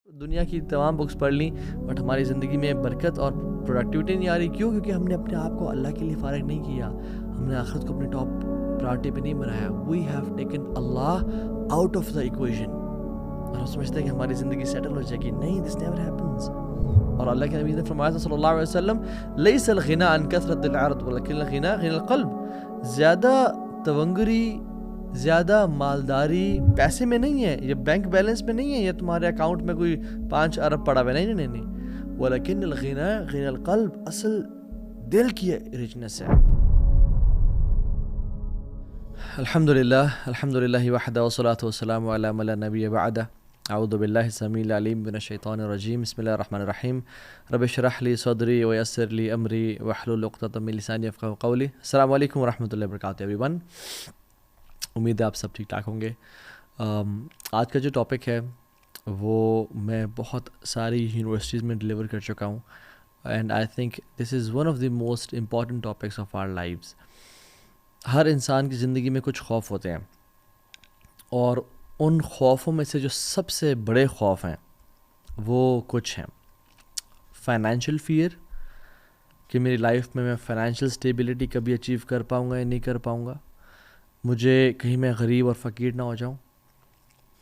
دنیا کی تمام بکس پڑھ لیں بٹ ہماری زندگی میں برکت اور پروڈکٹیوٹی نہیں آ رہی. کیوں؟ کیونکہ ہم نے اپنے آپ کو اللہ کے لیے فارغ نہیں کیا, ہم نے آخرت کو اپنی ٹاپ پرائورٹی پہ نہیں بنایا. We have taken Allah out of the equation اور ہم سمجھتے ہیں کہ ہماری زندگی سیٹل ہو جائے گی. نہیں, دس نیور ہیپنس. اور اللہ کے نبی نے فرمایا صلی اللہ علیہ وسلم لیس الغنى عن كثرة العرض ولكن الغنى غنى القلب. زیادہ تونگری, زیادہ مالداری پیسے میں نہیں ہے, یہ بینک بیلنس میں نہیں ہے, یہ تمہارے اکاؤنٹ میں کوئی 5 ارب پڑا ہوا, نہیں. ولیکن الغنى غنى القلب, اصل دل کی ریچنس ہے. الحمدللہ وحدہ والصلاۃ والسلام علی من لا نبی بعدہ. اعوذ باللہ السمیع العلیم من الشیطان الرجیم. بسم اللہ الرحمن الرحیم. رب اشرح لی صدری ویسر لی امری واحلل عقدۃ من لسانی یفقہوا قولی. السلام علیکم ورحمۃ اللہ وبرکاتہ ایوری ون. امید ہے آپ سب ٹھیک ٹھاک ہوں گے. آج کا جو ٹاپک ہے وہ میں بہت ساری یونیورسٹیز میں ڈلیور کر چکا ہوں, and I think this is one of the most important topics of our lives. ہر انسان کی زندگی میں کچھ خوف ہوتے ہیں, اور ان خوفوں میں سے جو سب سے بڑے خوف ہیں وہ کچھ ہیں. فائنینشیل فیئر, کہ میری لائف میں فائنینشیل اسٹیبلٹی کبھی اچیو کر پاؤں گا یا نہیں کر پاؤں گا. مجھے کہیں میں غریب اور فقیر نہ ہو جاؤں,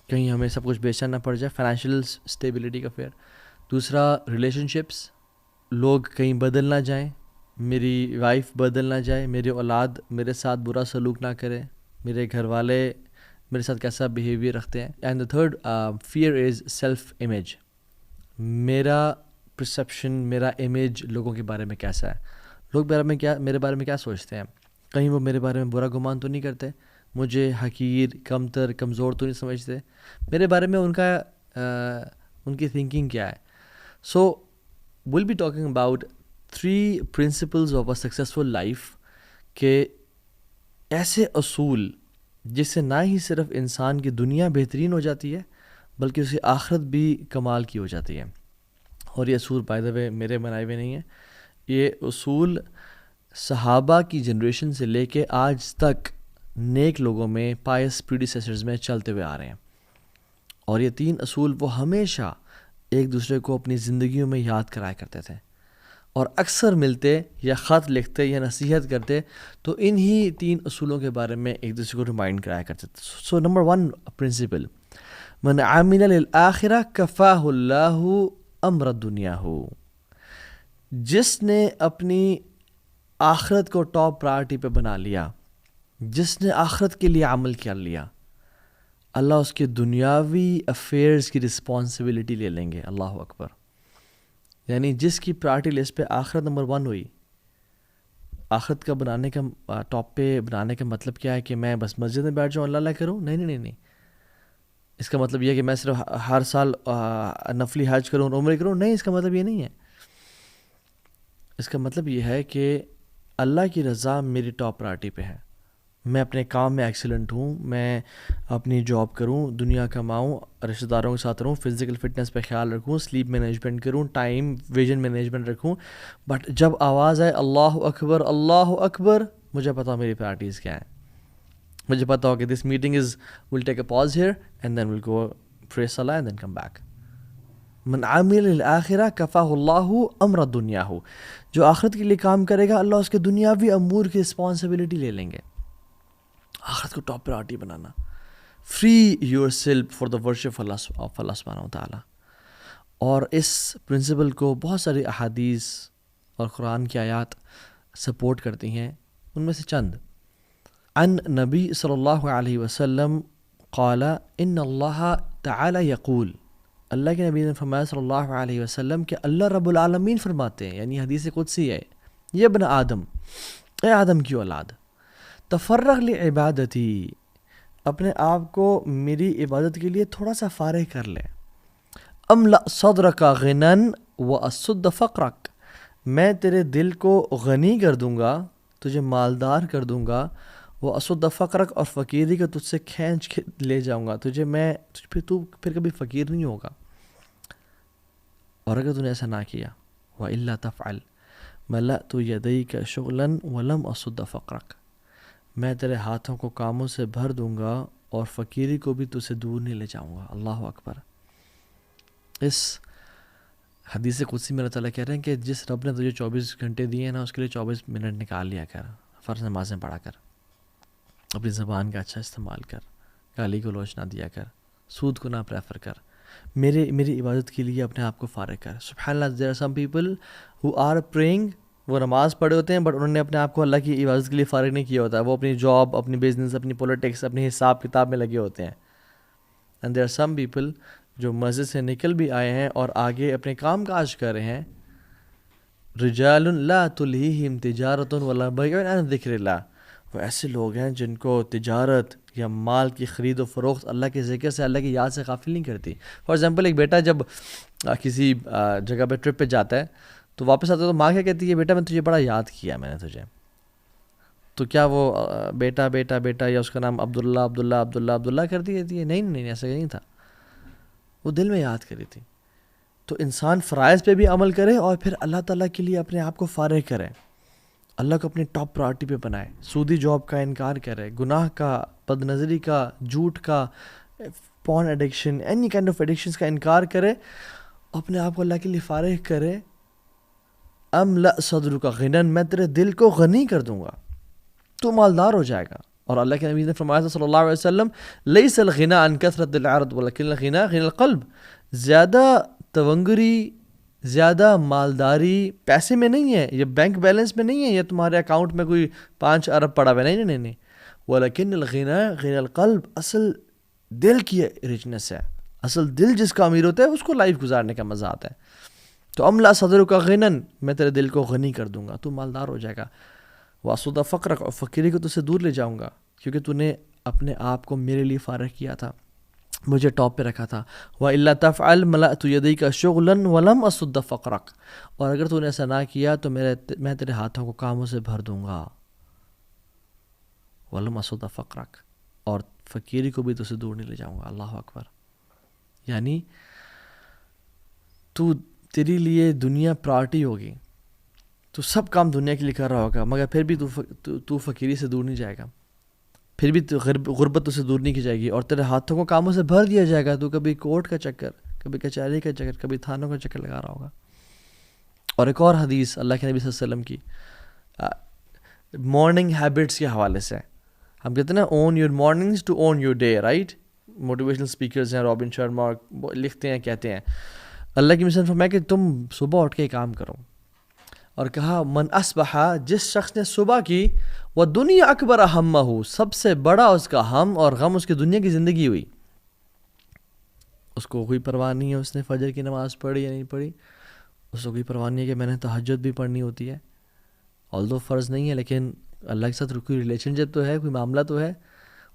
کہیں ہمیں سب کچھ بیچنا نہ پڑ جائے. فائنینشیل اسٹیبلٹی کا فیئر. دوسرا, ریلیشن شپس, لوگ کہیں بدل نہ جائیں, میری وائف بدل نہ جائے, میری اولاد میرے ساتھ برا سلوک نہ کرے, میرے گھر والے میرے ساتھ کیسا بیہیویئر رکھتے ہیں. And the third fear is self image. میرا پرسیپشن, میرا امیج لوگوں کے بارے میں کیسا ہے, لوگ میرے بارے میں کیا سوچتے ہیں, کہیں وہ میرے بارے میں برا گمان تو نہیں کرتے, مجھے حقیر, کمتر, کمزور تو نہیں سمجھتے, میرے بارے میں ان کی تھنکنگ کیا ہے. So will be talking about 3 principles of a successful life, کہ ایسے اصول جس سے نہ ہی صرف انسان کی دنیا بہترین ہو جاتی ہے بلکہ اس کی آخرت بھی کمال کی ہو جاتی ہے. اور یہ اصول بائی دا وے میرے بنائے ہوئے نہیں ہیں, یہ اصول صحابہ کی جنریشن سے لے کے آج تک نیک لوگوں میں, پائس پریڈیسیسرز میں چلتے ہوئے آ رہے ہیں. اور یہ 3 اصول وہ ہمیشہ ایک دوسرے کو اپنی زندگیوں میں یاد کرایا کرتے تھے, اور اکثر ملتے یا خط لکھتے یا نصیحت کرتے تو انہی 3 اصولوں کے بارے میں ایک دوسرے کو ریمائنڈ کرایا کرتے تھے. سو نمبر 1 پرنسپل, من عمل للآخرہ کفاہ اللہ امر دنیا ہو. جس نے اپنی آخرت کو ٹاپ پرائورٹی پہ بنا لیا, جس نے آخرت کے لیے عمل کر لیا, اللہ اس کے دنیاوی افیئرز کی رسپانسبلٹی لے لیں گے. اللہ اکبر. یعنی جس کی پرائورٹی لسٹ پہ آخرت نمبر 1 ہوئی, آخرت کا بنانے کا ٹاپ پہ بنانے کا مطلب کیا ہے کہ میں بس مسجد میں بیٹھ جاؤں اللہ کروں؟ نہیں. اس کا مطلب یہ ہے کہ میں صرف ہر سال نفلی حج کروں, عمرے کروں؟ نہیں, اس کا مطلب یہ نہیں ہے. اس کا مطلب یہ ہے کہ اللہ کی رضا میری ٹاپ پرائورٹی پہ ہے, میں اپنے کام میں ایکسیلنٹ ہوں, میں اپنی جاب کروں, دنیا کماؤں, رشتہ داروں کے ساتھ رہوں, فزیکل فٹنس پہ خیال رکھوں, سلیپ مینجمنٹ کروں, ٹائم ویژن مینجمنٹ رکھوں. بٹ جب آواز آئے اللہ اکبر, مجھے پتا میری پرائورٹیز کیا ہیں. مجھے پتا ہو کہ this meeting will take a pause here and then will go pray صلاۃ اینڈ دین کم بیک. من عامل للآخرہ کفاہ اللہ امر دنیا ہو. جو آخرت کے لیے کام کرے گا اللہ اس کے دنیاوی امور کی رسپانسبلٹی لے لیں گے. آخرت کو ٹاپ پرائورٹی بنانا, free your self for the worship of Allah سبحانہ و تعالیٰ. اور اس پرنسپل کو بہت ساری احادیث اور قرآن کی آیات سپورٹ کرتی ہیں. ان میں سے چند. عن نبی صلی اللہ علیہ وسلم قال ان اللہ تعالی یقول. اللہ کے نبی نے فرمایا صلی اللہ علیہ وسلم کہ اللہ رب العالمین فرماتے ہیں, یعنی حدیث قدسی ہے, یہ ابن آدم, اے آدم کی اولاد, تفرغ لعبادتی, اپنے آپ کو میری عبادت کے لیے تھوڑا سا فارغ کر لے. املأ صدرک غنن واسد فقرک, میں تیرے دل کو غنی کر دوں گا, تجھے مالدار کر دوں گا. واسد فقرک, اور فقیری کا تجھ سے کھینچ کے لے جاؤں گا, تو پھر کبھی فقیر نہیں ہوگا. اور اگر تو نے ایسا نہ کیا, وَإِلَّا تَفْعَلْ مَلَأْتُ يَدَيْكَ شُغْلًا وَلَمْ أَصُدَّ فَقْرَكَ, میں تیرے ہاتھوں کو کاموں سے بھر دوں گا اور فقیری کو بھی تجھ سے دور نہیں لے جاؤں گا. اللہ اکبر. اس حدیث قدسی میں اللہ تعالیٰ کہہ رہے ہیں کہ جس رب نے تجھے 24 گھنٹے دیے ہیں نا، اس کے لیے 24 منٹ نکال لیا کر، فرض نمازیں پڑھا کر، اپنی زبان کا اچھا استعمال کر، گالی گلوچ نہ دیا کر، سود کو نہ پریفر کر، میری عبادت کے لیے اپنے آپ کو فارغ کر. سبحان اللہ، there are some people who are praying، وہ نماز پڑھے ہوتے ہیں بٹ انہوں نے اپنے آپ کو اللہ کی عبادت کے لیے فارغ نہیں کیا ہوتا، وہ اپنی جاب، اپنی بزنس، اپنی پولیٹکس، اپنی حساب کتاب میں لگے ہوتے ہیں. And there are some people جو مسجد سے نکل بھی آئے ہیں اور آگے اپنے کام کاج کر رہے ہیں. رجال لا تلہیہم تجارت ولا بیع عن ذکر اللہ، وہ ایسے لوگ ہیں جن کو تجارت یا مال کی خرید و فروخت اللہ کے ذکر سے، اللہ کی یاد سے غافل نہیں کرتی. فار ایگزامپل، ایک بیٹا جب کسی جگہ پہ ٹرپ پہ جاتا ہے تو واپس آتا ہے تو ماں کیا کہتی ہے، بیٹا میں تجھے بڑا یاد کیا میں نے تجھے. تو کیا وہ بیٹا بیٹا بیٹا یا اس کا نام عبداللہ عبداللہ عبداللہ عبداللہ کرتی رہتی ہے؟ نہیں، ایسا نہیں تھا، وہ دل میں یاد کری تھی. تو انسان فرائض پہ بھی عمل کرے اور پھر اللہ تعالیٰ کے لیے اپنے آپ کو فارغ کرے، اللہ کو اپنی ٹاپ پرائرٹی پہ بنائے، سودی جاب کا انکار کرے، گناہ کا، بد نظری کا، جھوٹ کا، porn addiction, any kind of addictions کا انکار کرے، اپنے آپ کو اللہ کے لیے فارغ کرے. املأ صدر کا غنن، میں تیرے دل کو غنی کر دوں گا، تو مالدار ہو جائے گا. اور اللہ کے نبی نے فرمایا تھا صلی اللہ علیہ وسلم، لیس الغنى عن کثرت العرض ولکن الغنى غنى القلب، زیادہ تونگری، زیادہ مالداری پیسے میں نہیں ہے، یہ بینک بیلنس میں نہیں ہے، یہ تمہارے اکاؤنٹ میں کوئی 5 ارب پڑا ہوا ہے، نہیں. ولیکن الغنى غنى القلب، اصل دل کی ریچنس ہے، اصل دل جس کا امیر ہوتا ہے اس کو لائف گزارنے کا مزہ آتا ہے. تو املا صدر کا غنن، میں تیرے دل کو غنی کر دوں گا، تو مالدار ہو جائے گا. واسود فقرک، اور فقیری کو تو سے دور لے جاؤں گا، کیونکہ تو نے اپنے آپ کو میرے لیے فارغ کیا تھا، مجھے ٹاپ پہ رکھا تھا. وَإِلَّا تَفْعَلْ مَلَأْتُ يَدَيْكَ شُغْلًا وَلَمْ أَصُدَّ فَقْرَكَ، اور اگر تو نے ایسا نہ کیا تو میں تیرے ہاتھوں کو کاموں سے بھر دوں گا. وَلَمْ أَصُدَّ فَقْرَكَ، اور فقیری کو بھی تو سے دور نہیں لے جاؤں گا. اللہ اکبر. یعنی تیری لیے دنیا پرائرٹی ہوگی، تو سب کام دنیا کے لیے کر رہا ہوگا، مگر پھر بھی تو فقیری سے دور نہیں جائے گا، پھر بھی غربت تو سے دور نہیں کی جائے گی، اور تیرے ہاتھوں کو کاموں سے بھر دیا جائے گا. تو کبھی کورٹ کا چکر، کبھی کچہری کا چکر، کبھی تھانوں کا چکر لگا رہا ہوگا. اور ایک اور حدیث اللہ کے نبی صلی اللہ علیہ وسلم کی مارننگ ہیبٹس کے حوالے سے، ہم کہتے ہیں نا own your mornings to own your day, right? Motivational speakers ہیں، رابن شرما لکھتے ہیں، کہتے ہیں اللہ کی مثال فرمایا کہ تم صبح اٹھ کے کام کرو، اور کہا من اصبح، جس شخص نے صبح کی، وہ دنیا اکبر ہمہ، سب سے بڑا اس کا ہم اور غم اس کی دنیا کی زندگی ہوئی، اس کو کوئی پرواہ نہیں ہے اس نے فجر کی نماز پڑھی یا نہیں پڑھی، اس کو کوئی پرواہ نہیں ہے کہ میں نے تہجد بھی پڑھنی ہوتی ہے، although فرض نہیں ہے لیکن اللہ کے ساتھ کوئی ریلیشن شپ تو ہے، کوئی معاملہ تو ہے.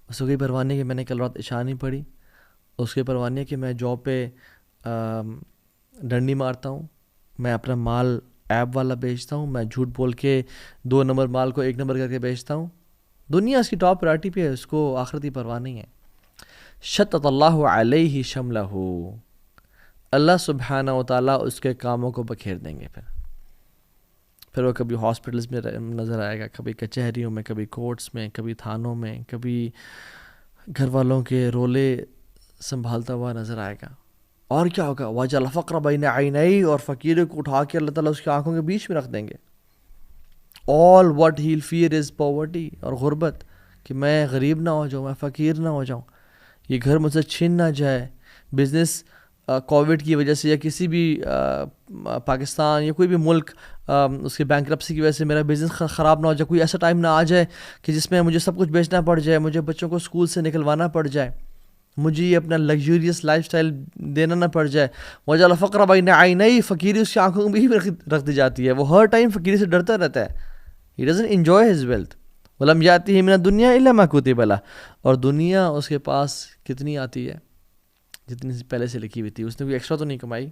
اس کو کوئی پرواہ نہیں کہ میں نے کل رات عشاء نہیں پڑھی، اس کی پرواہ نہیں کہ میں جاب پہ ڈنڈی مارتا ہوں، میں اپنا مال ایپ والا بیچتا ہوں، میں جھوٹ بول کے 2 نمبر مال کو 1 نمبر کر کے بیچتا ہوں. دنیا اس کی ٹاپ پرائرٹی پہ ہے، اس کو آخرتی پرواہ نہیں ہے. شتت اللہ علیہ شملہ، اللہ سبحانہ و تعالیٰ اس کے کاموں کو بکھیر دیں گے. پھر وہ کبھی ہاسپٹلز میں نظر آئے گا، کبھی کچہریوں میں، کبھی کورٹس میں، کبھی تھانوں میں، کبھی گھر والوں کے رولے سنبھالتا ہوا نظر آئے گا. اور کیا ہوگا؟ وَجَعَلَ الْفَقْرَ بَيْنَ عَيْنَيْهِ، اور فقیر کو اٹھا کے اللہ تعالیٰ اس کی آنکھوں کے بیچ میں رکھ دیں گے. all what he'll fear is poverty، اور غربت، کہ میں غریب نہ ہو جاؤں، میں فقیر نہ ہو جاؤں، یہ گھر مجھ سے چھین نہ جائے. بزنس کووڈ کی وجہ سے یا کسی بھی پاکستان یا کوئی بھی ملک اس کے بینکرپسی کی وجہ سے میرا بزنس خراب نہ ہو جائے، کوئی ایسا ٹائم نہ آ جائے کہ جس میں مجھے سب کچھ بیچنا پڑ جائے، مجھے بچوں کو اسکول سے نکلوانا پڑ جائے، مجھے یہ اپنا لگژریس لائف سٹائل دینا نہ پڑ جائے. وجعل الفقر بین عینیہ، فقیری اس کی آنکھوں میں بھی رکھ دی جاتی ہے، وہ ہر ٹائم فقیری سے ڈرتا رہتا ہے. He doesn't enjoy his wealth. ولم یاتہ من الدنیا الا ما کتب لہ، اور دنیا اس کے پاس کتنی آتی ہے؟ جتنی پہلے سے لکھی ہوئی تھی، اس نے کوئی ایکسٹرا تو نہیں کمائی.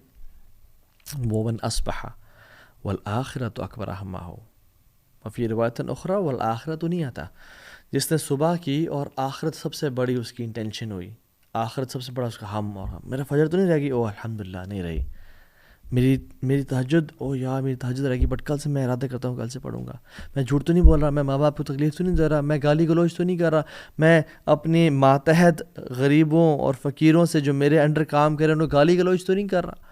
ومن اصبح والآخرۃ اکبر ہمہ، وفی روایت اخری والآخرۃ نیتہ، جس نے صبح کی اور آخرت سب سے بڑی اس کی انٹینشن ہوئی، آخرت سب سے بڑا اس کا ہم، اور میرا فجر تو نہیں رہے گی، او الحمدللہ نہیں رہی، میری تہجد، او یار میری تہجد رہ گئی، بٹ کل سے میں ارادہ کرتا ہوں کل سے پڑھوں گا. میں جھوٹ تو نہیں بول رہا، میں ماں باپ کو تکلیف تو نہیں دے رہا، میں گالی گلوچ تو نہیں کر رہا، میں اپنے ماتحت غریبوں اور فقیروں سے جو میرے انڈر کام کرے انہوں گالی گلوچ تو نہیں کر رہا،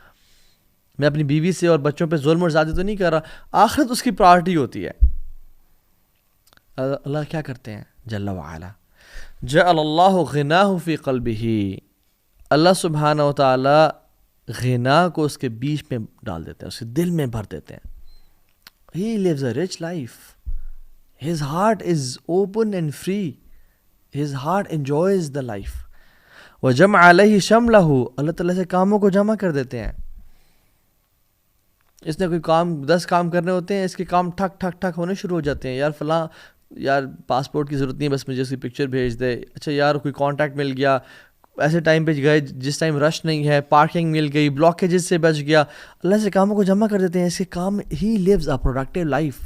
میں اپنی بیوی سے اور بچوں پہ ظلم اور زیادتی تو نہیں کر رہا. آخرت اس کی پرائرٹی ہوتی ہے. اللہ کیا کرتے ہیں جل وعلا، جعل اللہ غناہ فی قلبہ، اللہ سبحانہ و تعالی غنا کو اس کے بیچ میں ڈال دیتے ہیں، اس کے دل میں بھر دیتے ہیں. He lives a rich life. His heart is open and free. His heart enjoys the life. وَجَمْعَ عَلَيْهِ شَمْلَهُ، اللہ تعالیٰ سے کاموں کو جمع کر دیتے ہیں. اس نے کوئی کام 10 کام کرنے ہوتے ہیں، اس کے کام ٹھک ٹھک ٹھک ہونے شروع ہو جاتے ہیں. یار فلاں، یار پاسپورٹ کی ضرورت نہیں ہے، بس مجھے اس کی پکچر بھیج دے. اچھا یار کوئی کانٹیکٹ مل گیا، ایسے ٹائم پہ گئے جس ٹائم رش نہیں ہے، پارکنگ مل گئی، بلاکیجز سے بچ گیا. اللہ سے کاموں کو جمع کر دیتے ہیں. اس کے کام، ہی لیوز اے پروڈکٹیو لائف.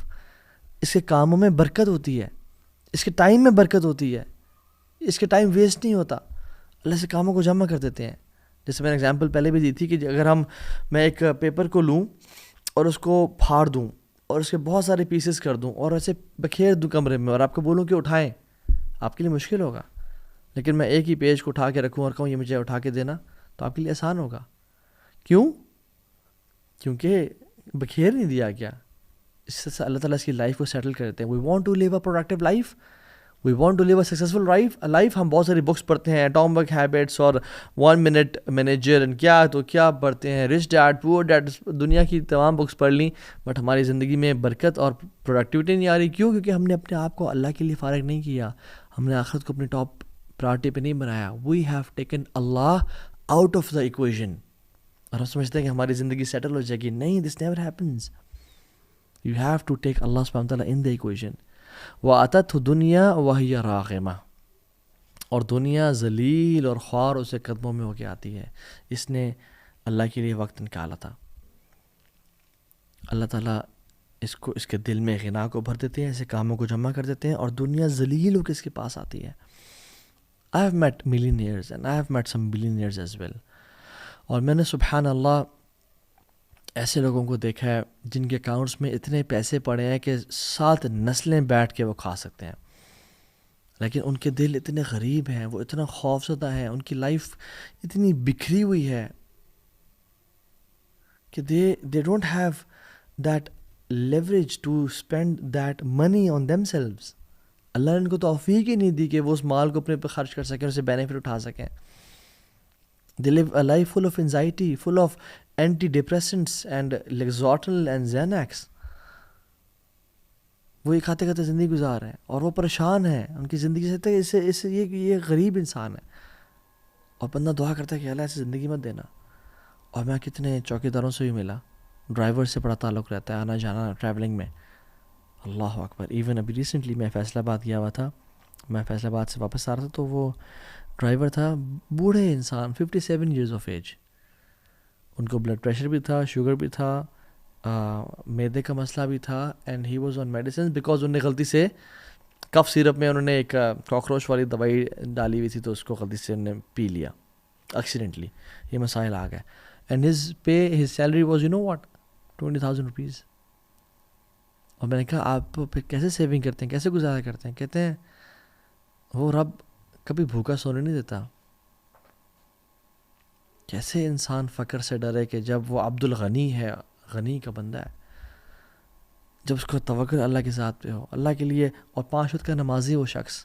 اس کے کاموں میں برکت ہوتی ہے، اس کے ٹائم میں برکت ہوتی ہے، اس کے ٹائم ویسٹ نہیں ہوتا. اللہ سے کاموں کو جمع کر دیتے ہیں. جیسے میں نے اگزامپل پہلے بھی دی تھی کہ اگر میں ایک پیپر کو لوں اور اس کو پھاڑ دوں اور اس کے بہت سارے پیسز کر دوں اور ایسے بکھیر دوں کمرے میں اور آپ کو بولوں کہ اٹھائیں، آپ کے لیے مشکل ہوگا. لیکن میں ایک ہی پیج کو اٹھا کے رکھوں اور کہوں یہ مجھے اٹھا کے دینا، تو آپ کے لیے آسان ہوگا. کیوں؟ کیونکہ بکھیر نہیں دیا گیا. اس سے اللہ تعالیٰ اس کی لائف کو سیٹل کرتے ہیں. We want to live a productive life, we want to live a successful life. ہم بہت ساری بکس پڑھتے ہیں، ایٹامک ہیبٹس اور 1 منٹ مینیجر، کیا پڑھتے ہیں، رچ ڈیڈ پور ڈیڈ، دنیا کی تمام بکس پڑھ لیں، بٹ ہماری زندگی میں برکت اور پروڈکٹیوٹی نہیں آ رہی. کیوں؟ کیونکہ ہم نے اپنے آپ کو اللہ کے لیے فارغ نہیں کیا، ہم نے آخرت کو اپنی ٹاپ پرائرٹی پہ نہیں بنایا. We have taken Allah out of the equation, اور ہم سمجھتے ہیں کہ ہماری زندگی سیٹل ہو جائے گی. نہیں، this never happens. You have to take Allah سبحانہ تعالیٰ ان دا ایکویژن. وَأَتَتْهُ دُنْيَا وَهِيَ رَاغِمَةٌ، اور دنیا ذلیل اور خوار اسے قدموں میں ہو کے آتی ہے. اس نے اللہ کے لیے وقت نکالا تھا. اللہ تعالیٰ اس کے دل میں غنا کو بھر دیتے ہیں، ایسے کاموں کو جمع کر دیتے ہیں، اور دنیا ذلیل ہو کے اس کے پاس آتی ہے. I have met millionaires and I have met some billionaires as well. اور میں نے سبحان اللہ ایسے لوگوں کو دیکھا ہے جن کے اکاؤنٹس میں اتنے پیسے پڑے ہیں کہ 7 نسلیں بیٹھ کے وہ کھا سکتے ہیں، لیکن ان کے دل اتنے غریب ہیں، وہ اتنا خوفزدہ ہیں، ان کی لائف اتنی بکھری ہوئی ہے کہ they don't have that leverage to spend that money on themselves. اللہ نے ان کو توفیق ہی نہیں دی کہ وہ اس مال کو اپنے پہ خرچ کر سکیں، اسے بینیفٹ اٹھا سکیں. They live a life full of anxiety, full of antidepressants and Lexotil and Xanax. وہ یہ کھاتے کھاتے زندگی گزار رہے ہیں اور وہ پریشان ہیں ان کی زندگی سے. یہ غریب انسان ہے، اور بندہ دعا کرتا ہے کہ اللہ ایسی زندگی مت دینا. اور میں کتنے چوکیداروں سے بھی ملا، ڈرائیور سے بڑا تعلق رہتا ہے، آنا جانا ٹریولنگ میں. اللہ اکبر. ایون ابھی ریسنٹلی میں فیصل آباد گیا ہوا تھا، میں فیصل آباد سے واپس آ رہا تھا، تو وہ ڈرائیور تھا بوڑھے انسان، 57 ایئرز آف ایج. ان کو بلڈ پریشر بھی تھا، شوگر بھی تھا، معدے کا مسئلہ بھی تھا، and he was on medicine because انہوں نے غلطی سے کف سیرپ میں انہوں نے ایک کاکروچ والی دوائی ڈالی ہوئی تھی، تو اس کو غلطی سے انہوں نے پی لیا ایکسیڈنٹلی. یہ مسائل آ گئے. And his salary was what 20,000 rupees. اور میں نے کہا آپ پھر کیسے سیونگ کرتے ہیں، کیسے گزارا کرتے ہیں؟ کہتے ہیں وہ رب کبھی بھوکا سونے نہیں دیتا. کیسے انسان فقر سے ڈرے کہ جب وہ عبد الغنی ہے، غنی کا بندہ ہے، جب اس کو توکل اللہ کے ذات پہ ہو، اللہ کے لیے، اور 5 وقت کا نمازی وہ شخص.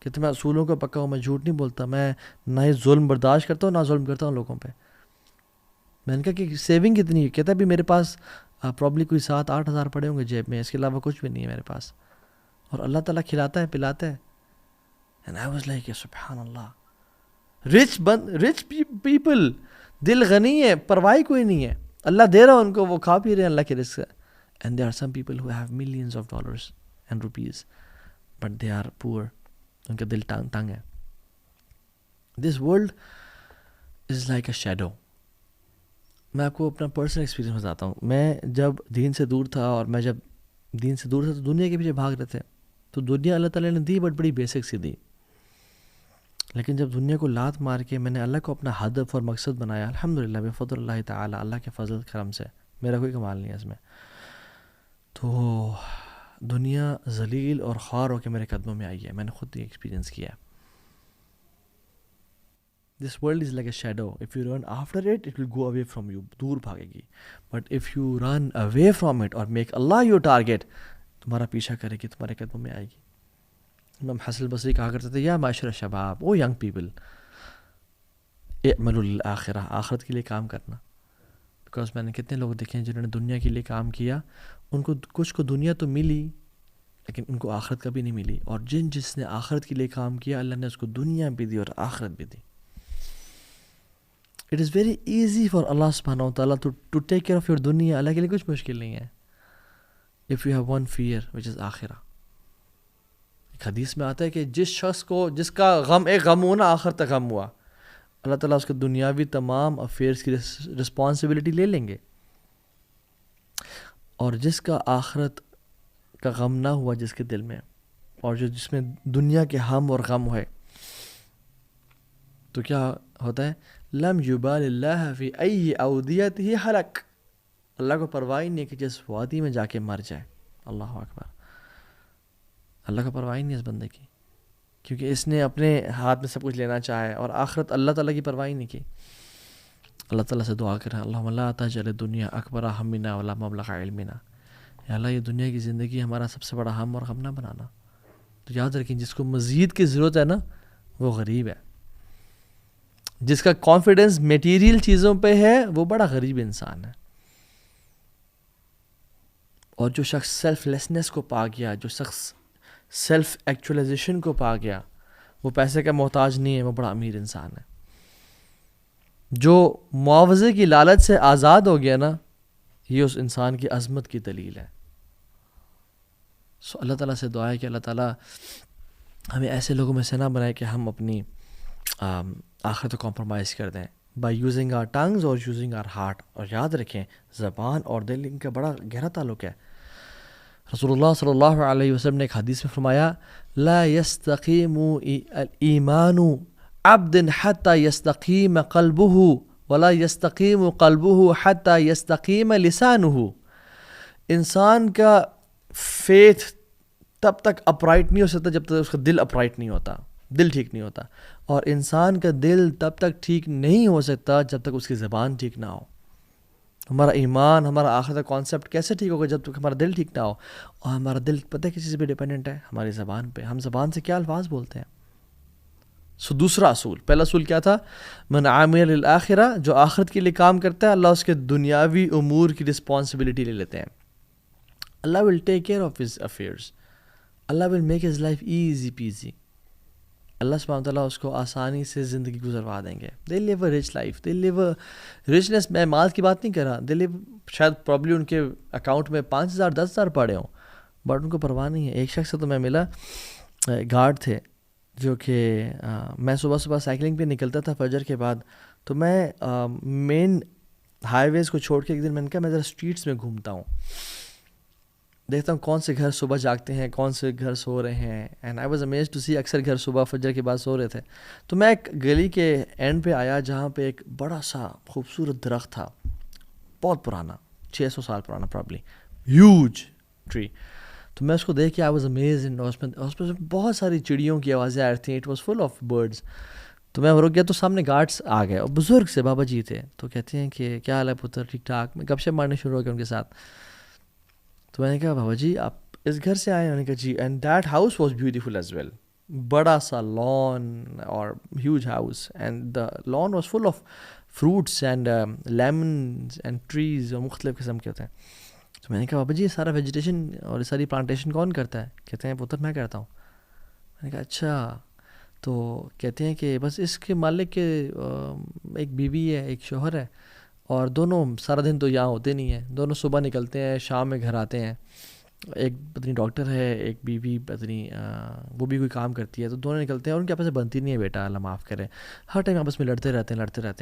کہتے میں اصولوں کا پکا ہوں، میں جھوٹ نہیں بولتا، میں نہ ہی ظلم برداشت کرتا ہوں نہ ظلم کرتا ہوں لوگوں پہ. میں نے کہا کہ سیونگ کتنی ہے؟ کہتا بھی میرے پاس پرابلی کوئی 7-8 ہزار پڑے ہوں گے جیب میں، اس کے علاوہ کچھ بھی نہیں ہے میرے پاس، اور اللہ تعالیٰ کھلاتا ہے پلاتا ہے. And I was like سبحان اللہ. رچ پیپل، دل غنی ہے، پرواہ کوئی نہیں ہے، اللہ دے رہا ان کو، وہ کھا پی رہے ہیں اللہ کے رزق سے. And there are some people who have millions of dollars and rupees but they are poor. ان کا دل تنگ ہے. This world is like a shadow. میں آپ کو اپنا پرسنل ایکسپیرینس بتاتا ہوں. میں جب دین سے دور تھا، اور میں جب دین سے دور تھا تو دنیا کے پیچھے بھاگ رہے تھے. تو دنیا اللہ تعالیٰ نے دی، بٹ بڑی بیسک سی دی. لیکن جب دنیا کو لات مار کے میں نے اللہ کو اپنا ہدف اور مقصد بنایا، الحمدللہ بفضل اللہ تعالیٰ، اللہ کے فضل کرم سے، میرا کوئی کمال نہیں ہے اس میں، تو دنیا ذلیل اور خوار ہو کے میرے قدموں میں آئی ہے. میں نے خود یہ ایکسپیرینس کیا ہے. This world is like a shadow. If you run after it, it will go away from you. دور بھاگے گی. But if you run away from it or make Allah your target, تمہارا پیچھا کرے گی، تمہارے قدموں میں آئے گی. امام حسن البصری کہا کرتے تھے، یا معاشر الشباب، او ینگ پیپل، اعملوا للآخرہ، آخرت کے لیے کام کرنا. بیکاز میں نے کتنے لوگ دیکھے ہیں جنہوں نے دنیا کے لیے کام کیا، ان کو کچھ کو دنیا تو ملی لیکن ان کو آخرت کبھی نہیں ملی. اور جس نے آخرت کے لیے کام کیا، اللہ نے اس کو دنیا بھی دی اور آخرت بھی دی. It is very easy for Allah subhanahu wa ta'ala to take care of your dunya. اللہ کے لیے کچھ مشکل نہیں ہے. If you have one fear which is آخرہ. ایک حدیث میں آتا ہے کہ جس شخص کو، جس کا غم ایک غم ہوا نا، آخرت تک غم ہوا، اللہ تعالیٰ اس کے دنیاوی تمام افیئرس کی رسپانسبلٹی لے لیں گے. اور جس کا آخرت کا غم نہ ہوا جس کے دل میں، اور جس میں دنیا کے ہم اور غم ہے، تو کیا ہوتا ہے؟ لم یبال اللہ فی ای اودیتہ حلق. اللہ کو پرواہ نہیں ہے کہ جس وادی میں جا کے مر جائے. اللہ اکبر. اللہ کو پرواہ نہیں ہے اس بندے کی، کیونکہ اس نے اپنے ہاتھ میں سب کچھ لینا چاہے اور آخرت اللہ تعالیٰ کی پرواہ نہیں کی. اللہ تعالیٰ سے دعا کریں، اللہم لا تجعل دنیا اکبر ہمنا ولا مبلغ علمنا. یا اللہ، یہ دنیا کی زندگی ہمارا سب سے بڑا ہم اور غم نہ بنانا. تو یاد رکھیں، جس کو مزید کی ضرورت ہے نا، وہ غریب ہے. جس کا کانفیڈنس میٹیریل چیزوں پہ ہے، وہ بڑا غریب انسان ہے. اور جو شخص سیلف لیسنس کو پا گیا، جو شخص سیلف ایکچولائزیشن کو پا گیا، وہ پیسے کا محتاج نہیں ہے، وہ بڑا امیر انسان ہے. جو معاوضے کی لالچ سے آزاد ہو گیا نا، یہ اس انسان کی عظمت کی دلیل ہے. اللہ تعالیٰ سے دعا ہے کہ اللہ تعالیٰ ہمیں ایسے لوگوں میں سے نہ بنائے کہ ہم اپنی آخرت کو کمپرومائز کر دیں بائی یوزنگ آر ٹنگز اور یوزنگ آر ہارٹ. اور یاد رکھیں، زبان اور دل ان کا بڑا گہرا تعلق ہے. رسول اللہ صلی اللہ علیہ وسلم نے ایک حدیث میں فرمایا، لا یستقیم ایمان عبد حتی یستقیم قلبہ ولا یستقیم قلبہ حتی یستقیم لسانہ. انسان کا فیتھ تب تک اپرائٹ نہیں ہو سکتا جب تک اس کا دل اپرائٹ نہیں ہوتا، دل ٹھیک نہیں ہوتا. اور انسان کا دل تب تک ٹھیک نہیں ہو سکتا جب تک اس کی زبان ٹھیک نہ ہو. ہمارا ایمان، ہمارا آخرت کا کانسیپٹ کیسے ٹھیک ہوگا جب تک ہمارا دل ٹھیک نہ ہو. اور ہمارا دل پتہ ہے کس چیز پہ ڈیپینڈنٹ ہے؟ ہماری زبان پہ. ہم زبان سے کیا الفاظ بولتے ہیں. دوسرا اصول، پہلا اصول کیا تھا؟ من عامل للآخرہ، جو آخرت کے لیے کام کرتا ہے، اللہ اس کے دنیاوی امور کی رسپانسبلٹی لے لیتے ہیں. Allah will take care of his affairs. Allah will make his life easy peasy. Allah سبحانہ وتعالیٰ اس کو آسانی سے زندگی گزروا دیں گے. They live a rich life, they live a richness. میں مال کی بات نہیں کر رہا. دے لیو، شاید پرابلی ان کے اکاؤنٹ میں 5,000 10,000 پڑے ہوں، بٹ ان کو پرواہ نہیں ہے. ایک شخص سے تو میں ملا، گارڈ تھے، جو کہ میں صبح سائیکلنگ پہ نکلتا تھا فجر کے بعد. تو میں مین ہائی ویز کو چھوڑ کے ایک دن میں نے کہا میں ذرا اسٹریٹس میں گھومتا ہوں، دیکھتا ہوں کون سے گھر صبح جاگتے ہیں، کون سے گھر سو رہے ہیں. And I was amazed to see, اکثر گھر صبح فجر کے بعد سو رہے تھے. تو میں ایک گلی کے اینڈ پہ آیا جہاں پہ ایک بڑا سا خوبصورت درخت تھا، بہت پرانا، 600 سال پرانا پرابلی، ہیوج ٹری. تو میں اس کو دیکھ کے آئی واز امیزڈ. اس میں بہت ساری چڑیوں کی آوازیں آ رہی تھیں. It was full of birds. تو میں رک گیا تو سامنے گارڈس آ گئے اور بزرگ سے بابا جی تھے. تو کہتے ہیں کہ کیا حال ہے پتر، ٹھیک ٹھاک. میں گپ شپ مارنے شروع ہو گیا ان کے ساتھ. تو میں نے کہا بابا جی آپ اس گھر سے آئے ہیں؟ انہوں نے کہا جی. And that house was beautiful as well. بڑا سا لان اور huge house, and the lawn was full of fruits and lemons and trees, اور مختلف قسم کے ہوتے ہیں. تو میں نے کہا بابا جی یہ سارا ویجیٹیشن اور یہ ساری پلانٹیشن کون کرتا ہے؟ کہتے ہیں پتر میں کرتا ہوں. میں نے کہا اچھا. تو کہتے ہیں کہ بس اس کے مالک کے ایک بیوی ہے، ایک شوہر ہے، اور دونوں سارا دن تو یہاں ہوتے نہیں ہیں. دونوں صبح نکلتے ہیں، شام میں گھر آتے ہیں. ایک پتنی ڈاکٹر ہے، ایک بیوی پتنی وہ بھی کوئی کام کرتی ہے. تو دونوں نکلتے ہیں اور ان کے آپس سے بنتی نہیں ہے بیٹا، اللہ معاف کرے. ہر ٹائم آپس میں لڑتے رہتے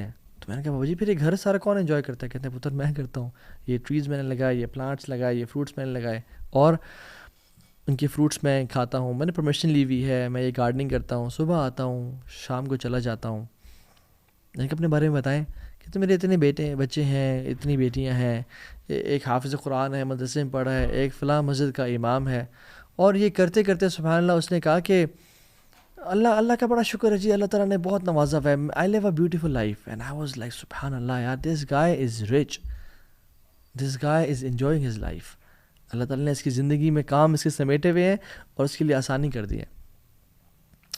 ہیں. تو میں نے کہا بابا جی پھر یہ گھر سارا کون انجوائے کرتا ہے؟ کہتے ہیں پتر میں کرتا ہوں. یہ ٹریز میں نے لگائے، یہ پلانٹس لگائے، یہ فروٹس میں نے لگائے. اور ان کے فروٹس میں کھاتا ہوں، میں نے پرمیشن لی ہوئی ہے، میں یہ گارڈننگ کرتا ہوں، صبح آتا ہوں، شام کو چلا جاتا ہوں. میں اپنے بارے میں بتائیں کہ تو میرے اتنے بچے ہیں، اتنی بیٹیاں ہیں، ایک حافظ قرآن ہے، مدرسے میں پڑھا ہے، ایک فلاں مسجد کا امام ہے. اور یہ کرتے کرتے سبحان اللہ اس نے کہا کہ اللہ کا بڑا شکر ہے جی، اللہ تعالیٰ نے بہت نوازا ہے، I live a beautiful life. And I was like سبحان اللہ یار، this guy is rich, this guy is enjoying his life. Allah تعالیٰ نے اس کی زندگی میں کام اس کے سمیٹے ہوئے ہیں اور اس کے لیے آسانی کر دی ہے.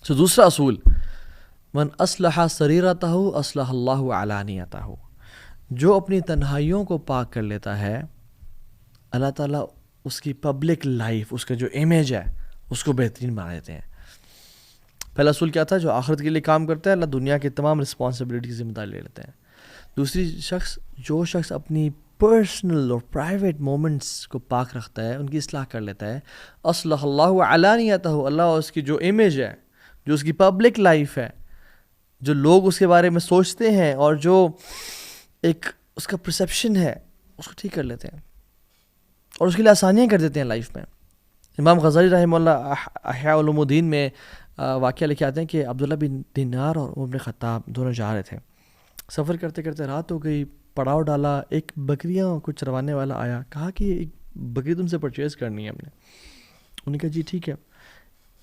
سو دوسرا اصول، من اصلح سریرتہ اصلح اللہ علانیتہ، جو اپنی تنہائیوں کو پاک کر لیتا ہے اللہ تعالیٰ اس کی پبلک لائف، اس کا جو امیج ہے اس کو بہترین بنا دیتے ہیں. پہلا اصول کیا تھا؟ جو آخرت کے لیے کام کرتا ہے اللہ دنیا کی تمام رسپانسبلٹی کی ذمہ داری لے لیتے ہیں. دوسری جو شخص اپنی پرسنل اور پرائیویٹ مومنٹس کو پاک رکھتا ہے، ان کی اصلاح کر لیتا ہے، اصلح اللہ علانیتہ، اللہ اس کی جو امیج ہے، جو اس کی پبلک لائف ہے، جو لوگ اس کے بارے میں سوچتے ہیں اور جو ایک اس کا پرسیپشن ہے، اس کو ٹھیک کر لیتے ہیں اور اس کے لیے آسانیاں کر دیتے ہیں لائف میں. امام غزالی رحمہ اللہ احیاء علوم الدین میں واقعہ لکھے آتے ہیں کہ عبداللہ بن دینار اور عمر بن خطاب دونوں جا رہے تھے. سفر کرتے کرتے رات ہو گئی، پڑاؤ ڈالا، ایک بکریاں کچھ چروانے والا آیا، کہا کہ ایک بکری تم سے پرچیز کرنی ہے ہم نے. انہوں نے کہا جی ٹھیک ہے.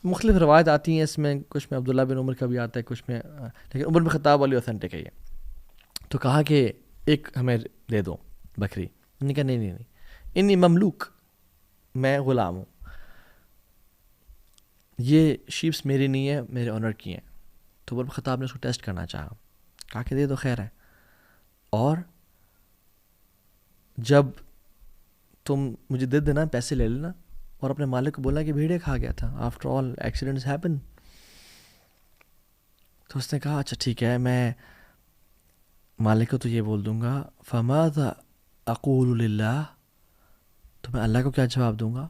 مختلف روایت آتی ہیں اس میں، کچھ میں عبداللہ بن عمر کا بھی آتا ہے، کچھ میں، لیکن عمر بن خطاب والی اوتھینٹک ہے یہ. تو کہا کہ ایک ہمیں دے دو بکری. انہوں نے کہا نہیں، انی مملوک، میں غلام ہوں، یہ شیپس میری نہیں ہے، میرے آنر کی ہیں. تو عمر بن خطاب نے اس کو ٹیسٹ کرنا چاہا، کہا کہ دے دو خیر ہے. اور جب تم مجھے دے دینا، پیسے لے لینا، اور اپنے مالک کو بولا کہ بھیڑے کھا گیا تھا، آفٹر آل ایکسیڈنٹس ہیپن. تو اس نے کہا اچھا ٹھیک ہے، میں مالک کو تو یہ بول دوں گا، فماذا اقول للہ، تو میں اللہ کو کیا جواب دوں گا؟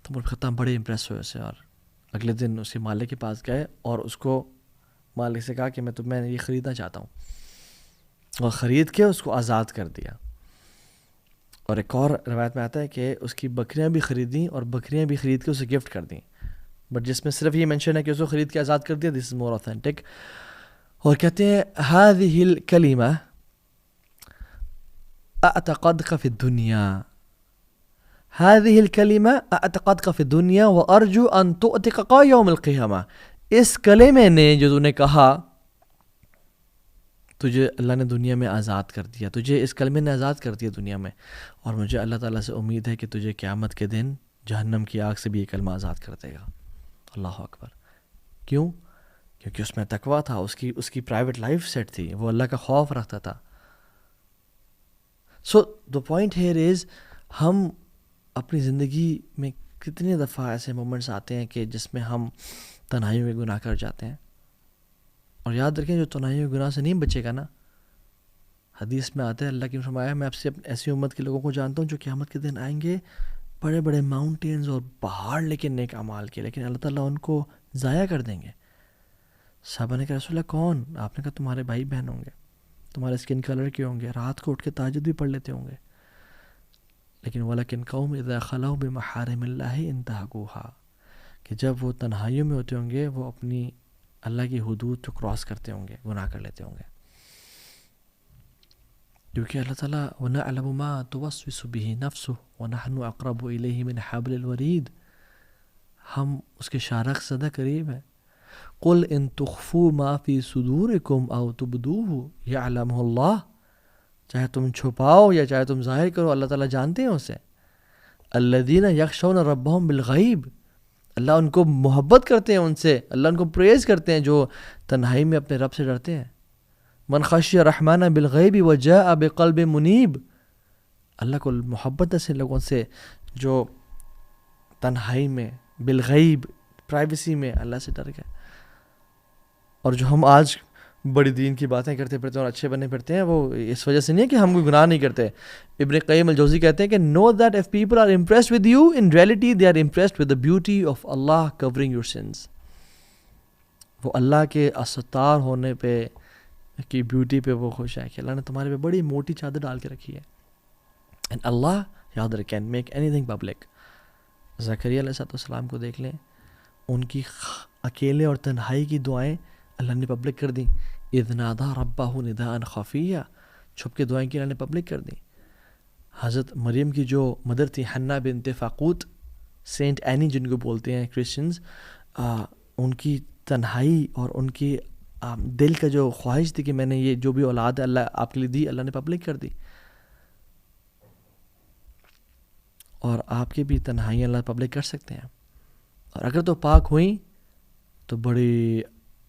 تو عمر بن خطاب بڑے امپریس ہوئے اسے، اور اگلے دن اس کے مالک کے پاس گئے اور اس کو مالک سے کہا کہ میں یہ خریدنا چاہتا ہوں، اور خرید کے اس کو آزاد کر دیا. اور ایک اور روایت میں آتا ہے کہ اس کی بکریاں بھی خریدیں اور بکریاں بھی خرید کے اسے گفٹ کر دیں، بٹ جس میں صرف یہ مینشن ہے کہ اس کو خرید کے آزاد کر دیا، دس از مور اوتھینٹک. اور کہتے ہیں هذه الکلمہ اعتقدک فی الدنیا، هذه الکلمہ اعتقدک فی الدنیا وارجو ان تؤتقک یوم القیامہ. اس کلمے نے جو تو نے کہا، تجھے اللہ نے دنیا میں آزاد کر دیا، تجھے اس کلمے نے آزاد کر دیا دنیا میں، اور مجھے اللہ تعالیٰ سے امید ہے کہ تجھے قیامت کے دن جہنم کی آگ سے بھی یہ کلمہ آزاد کر دے گا. اللہ اکبر. کیوں؟ کیونکہ اس میں تقویٰ تھا، اس کی پرائیویٹ لائف سیٹ تھی، وہ اللہ کا خوف رکھتا تھا. سو دا پوائنٹ ہیئر از، ہم اپنی زندگی میں کتنی دفعہ ایسے مومنٹس آتے ہیں کہ جس میں ہم تنہائیوں میں گناہ کر جاتے ہیں. اور یاد رکھیں جو تنہائیوں گناہ سے نہیں بچے گا نا، حدیث میں آتا ہے اللہ کی فرمایا میں آپ سے ایسی امت کے لوگوں کو جانتا ہوں جو قیامت کے دن آئیں گے بڑے بڑے ماؤنٹینز اور پہاڑ لیکن نیک اعمال کے، لیکن اللہ تعالیٰ ان کو ضائع کر دیں گے. صحابہ نے کہا رسول اللہ کون؟ آپ نے کہا تمہارے بھائی بہن ہوں گے، تمہارے اسکن کلر کے ہوں گے، رات کو اٹھ کے تہجد بھی پڑھ لیتے ہوں گے، لیکن وَلَكِنْ قَوْمٌ إِذَا خَلَوْا بِمَحَارِمِ اللَّهِ انتهكوها، کہ جب وہ تنہائیوں میں ہوتے ہوں گے وہ اپنی اللہ کی حدود کو کراس کرتے ہوں گے، گناہ کر لیتے ہوں گے. کیونکہ اللہ تعالیٰ وَنَعْلَمُ مَا تُوَسْوِسُ بِهِ نَفْسُهُ وَنَحْنُ أَقْرَبُ إِلَيْهِ مِنْ حَبْلِ الْوَرِيدِ، ہم اس کے شارخ زیادہ قریب ہیں. قُلْ إِن تُخْفُوا مَا فِي صُدُورِكُمْ أَوْ تُبْدُوهُ يَعْلَمُهُ اللَّهُ، چاہے تم چھپاؤ یا چاہے تم ظاہر کرو، اللہ تعالیٰ جانتے ہیں اسے. الَّذِينَ يَخْشَوْنَ رَبَّهُمْ بِالْغَيْبِ، اللہ ان کو محبت کرتے ہیں، ان سے اللہ ان کو پریز کرتے ہیں جو تنہائی میں اپنے رب سے ڈرتے ہیں. من خشی الرحمن بالغیب وجاء بقلب منیب، اللہ کو محبت ہے سے لوگوں سے جو تنہائی میں بالغیب پرائیویسی میں اللہ سے ڈر گئے. اور جو ہم آج بڑی دین کی باتیں کرتے پھرتے ہیں اور اچھے بنے پھرتے ہیں، وہ اس وجہ سے نہیں ہے کہ ہم کوئی گناہ نہیں کرتے. ابن قیم الجوزی کہتے ہیں کہ know that if people are impressed with you, in reality they are impressed with the beauty of Allah covering your sins. وہ اللہ کے استار ہونے پہ کی بیوٹی پہ وہ خوش ہے کہ اللہ نے تمہارے پہ بڑی موٹی چادر ڈال کے رکھی ہے. And Allah یا other can make anything public. Zakariya علیہ السلام کو دیکھ لیں, ان کی اکیلے اور تنہائی کی دعائیں اللہ نے پبلک کر دیں. اذ نادى ربه نداء خفیا, چھپ کے دعائیں کی اللہ نے پبلک کر دیں. حضرت مریم کی جو مدر تھی حنا بنت فاقوت, سینٹ اینی جن کو بولتے ہیں کرسچنز, ان کی تنہائی اور ان کی دل کا جو خواہش تھی کہ میں نے یہ جو بھی اولاد اللہ آپ کے لیے دی, اللہ نے پبلک کر دی. اور آپ کی بھی تنہائیاں اللہ پبلک کر سکتے ہیں, اور اگر تو پاک ہوئیں تو بڑی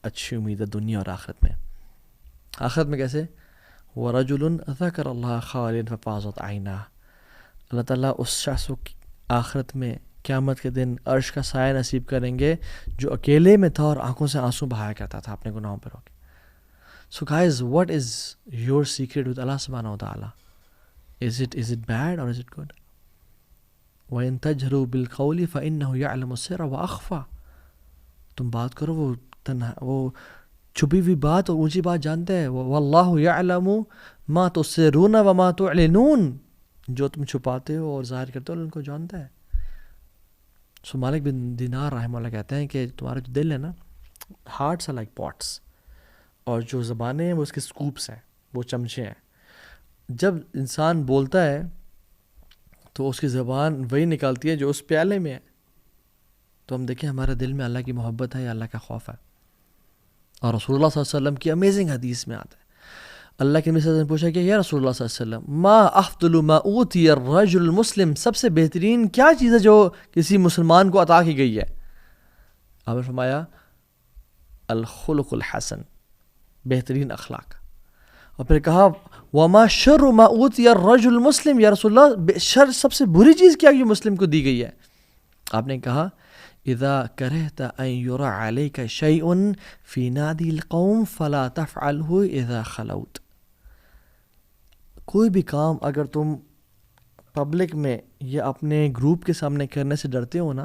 اچھی امید ہے دنیا اور آخرت میں. آخرت میں کیسے؟ وَرَجُلٌ ذَكَرَ اللَّهَ خَالِيًا فَفَاضَتْ عَيْنَاهُ, اللہ تعالیٰ اس شخص کو آخرت میں قیامت کے دن عرش کا سایہ نصیب کریں گے جو اکیلے میں تھا اور آنکھوں سے آنسو بہایا کرتا تھا اپنے گناہوں پر ہو کے. So guys, what is your secret with Allah subhanahu wa ta'ala? Is it bad or is it good? وَإِن تَجْهَرُوا بِالْقَوْلِ فَإِنَّهُ يَعْلَمُ السِّرَّ وَأَخْفَى, تم بات کرو, وہ چھپی ہوئی بات اور اونچی بات جانتا ہے. وَاللَّهُ يَعْلَمُ مَا تُسِرُّونَ وَمَا تُعْلِنُونَ, جو تم چھپاتے ہو اور ظاہر کرتے ہو ان کو جانتا ہے. سو مالک بن دینار رحمہ اللہ کہتے ہیں کہ تمہارا جو دل ہے نا, ہارٹس آر لائک پاٹس, اور جو زبانیں ہیں وہ اس کے سکوپس ہیں, وہ چمچے ہیں. جب انسان بولتا ہے تو اس کی زبان وہی نکالتی ہے جو اس پیالے میں ہے. تو ہم دیکھیں ہمارے دل میں اللہ کی محبت ہے یا اللہ کا خوف ہے. اور رسول اللہ صلی اللہ علیہ وسلم کی امیزنگ حدیث میں آتا ہے, اللہ کے نبی صلی اللہ علیہ وسلم نے پوچھا کہ یا رسول اللہ صلی اللہ علیہ وسلم ما افضل ما اوتی الرجل المسلم, سب سے بہترین کیا چیز ہے جو کسی مسلمان کو عطا کی گئی ہے؟ آپ نے فرمایا الخلق الحسن, بہترین اخلاق. اور پھر کہا وما شر ما اوتی الرجل المسلم, یا رسول اللہ شر سب سے بری چیز کیا جو مسلم کو دی گئی ہے؟ آپ نے کہا اذا کرہت ان یرى علیک شیء فی نادی القوم فلا تفعلہ اذا خلوت. کوئی بھی کام اگر تم پبلک میں یا اپنے گروپ کے سامنے کرنے سے ڈرتے ہو نا,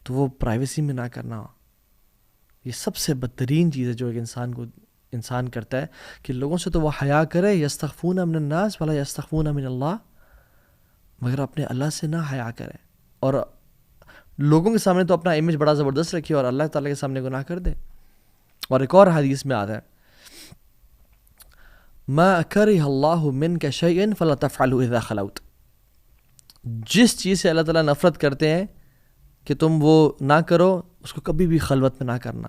تو وہ پرائیویسی میں نہ کرنا. یہ سب سے بدترین چیز ہے جو ایک انسان کرتا ہے, کہ لوگوں سے تو وہ حیا کرے, یستخفون من الناس ولا یستخفون من اللہ, مگر اپنے اللہ سے نہ حیا کرے, اور لوگوں کے سامنے تو اپنا امیج بڑا زبردست رکھے اور اللہ تعالیٰ کے سامنے گناہ کر دے. اور ایک اور حدیث میں آتا ہے ما کرہ اللہ منک شیئا فلا تفعلہ اذا خلوت, جس چیز سے اللہ تعالیٰ نفرت کرتے ہیں کہ تم وہ نہ کرو, اس کو کبھی بھی خلوت میں نہ کرنا.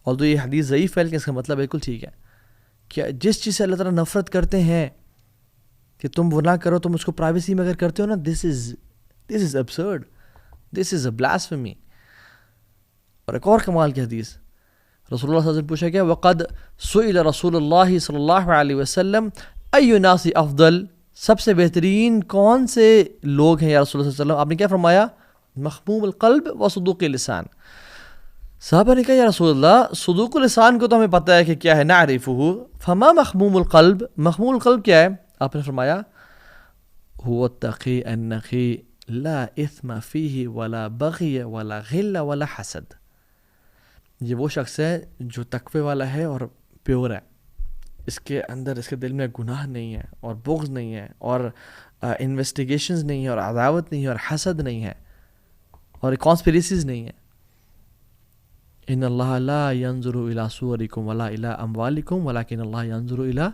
اور تو یہ حدیث ضعیف ہے لیکن اس کا مطلب بالکل ٹھیک ہے کہ جس چیز سے اللہ تعالیٰ نفرت کرتے ہیں کہ تم وہ نہ کرو, تم اس کو پرائیویسی میں اگر کرتے ہو نا, this is absurd, this is a blasphemy. اور ایک اور کمال کی حدیث, رسول اللہ صلی اللہ علیہ وسلم پوچھا گیا وقد سئل رسول اللہ صلی اللہ علیہ وسلم ای الناس افضل, سب سے بہترین کون سے لوگ ہیں یا رسول اللہ صلی اللہ علیہ وسلم؟ آپ نے کیا فرمایا؟ مخموم القلب و صدوق اللسان. صحابہ نے کہا یا رسول اللہ صدوق اللسان کو تو ہمیں پتہ ہے کہ کیا ہے, نعرفہ, فما مخموم القلب, مخموم القلب کیا ہے؟ آپ نے فرمایا هو التقی النقی لا اثم فیہ ولا بغی ولا غل ولا حسد. یہ وہ شخص ہے جو تقوی والا ہے اور پیور ہے, اس کے اندر اس کے دل میں گناہ نہیں ہے اور بغض نہیں ہے اور انویسٹیگیشنز نہیں ہے اور عداوت نہیں ہے اور حسد نہیں ہے اور کانسپریسیز نہیں ہے. ان اللہ لا ينظر الى صورکم ولا الى اموالکم ولکن اللہ ينظر الى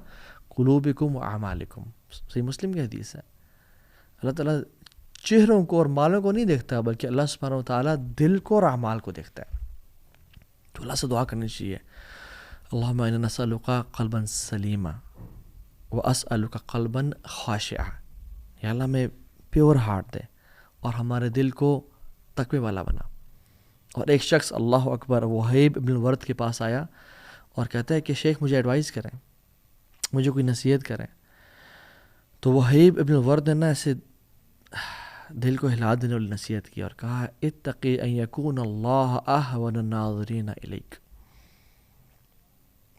قلوبکم واعمالکم. صحیح مسلم کی حدیث ہے. اللہ تعالیٰ چہروں کو اور مالوں کو نہیں دیکھتا, بلکہ اللہ سبحانہ وتعالیٰ دل کو اور اعمال کو دیکھتا ہے. تو اللہ سے دعا کرنی چاہیے اللہم انا نسألک قلبا سلیما واسألک قلبا خاشعا, یا اللہ میں پیور ہارٹ دے اور ہمارے دل کو تقوی والا بنا. اور ایک شخص اللہ اکبر وہیب ابن الورد کے پاس آیا اور کہتا ہے کہ شیخ مجھے ایڈوائز کریں, مجھے کوئی نصیحت کریں. تو وہیب ابن الورد نے نا ایسے دل کو ہلا دینے والی نصیحت کی اور کہا اتقی ان یکون اللہ اہون الناظرین الیک,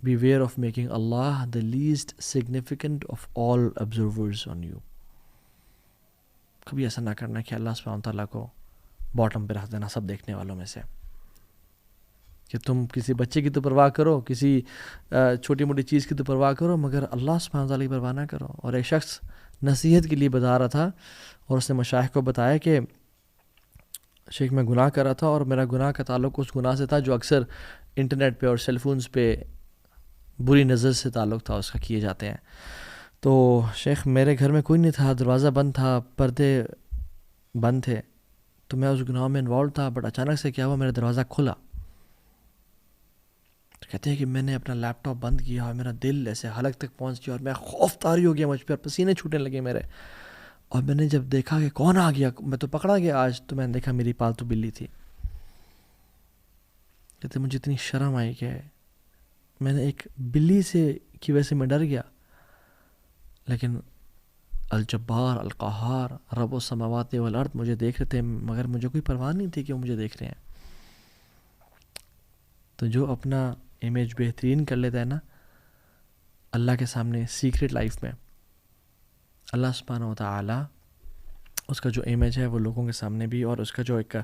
beware of making Allah the least significant of all observers on you. کبھی ایسا نہ کرنا کہ اللہ سبحانہ تعالیٰ کو باٹم پہ رکھ دینا سب دیکھنے والوں میں سے, کہ تم کسی بچے کی تو پرواہ کرو, کسی چھوٹی موٹی چیز کی تو پرواہ کرو, مگر اللہ سبحانہ تعالیٰ کی پرواہ نہ کرو. اور ایک شخص نصیحت کے لیے بتا رہا تھا، اور اس نے مشائخ کو بتایا کہ شیخ میں گناہ کر رہا تھا، اور میرا گناہ کا تعلق اس گناہ سے تھا جو اکثر انٹرنیٹ پہ اور سیل فونز پہ بری نظر سے تعلق تھا اس کا کیے جاتے ہیں. تو شیخ میرے گھر میں کوئی نہیں تھا، دروازہ بند تھا، پردے بند تھے، تو میں اس گناہ میں انوالو تھا، بٹ اچانک سے کیا ہوا، میرا دروازہ کھلا. تو کہتے ہیں کہ میں نے اپنا لیپ ٹاپ بند کیا اور میرا دل ایسے حلق تک پہنچ گیا اور میں خوف طاری ہو گیا مجھ پہ، اور پسینے چھوٹنے لگے میرے. اور میں نے جب دیکھا کہ کون آ گیا، میں تو پکڑا گیا آج، تو میں نے دیکھا میری پالتو بلی تھی. کہتے مجھے اتنی شرم آئی کہ میں نے ایک بلی سے کی وجہ سے میں ڈر گیا، لیکن الجبار القہار رب السماوات والارض مجھے دیکھ رہے تھے، مگر مجھے کوئی پرواہ نہیں تھی کہ وہ مجھے دیکھ رہے ہیں. تو جو اپنا امیج بہترین کر لیتا ہے نا اللہ کے سامنے سیکرٹ لائف میں، اللہ سبحانہ وتعالی اس کا جو امیج ہے وہ لوگوں کے سامنے بھی، اور اس کا جو ایک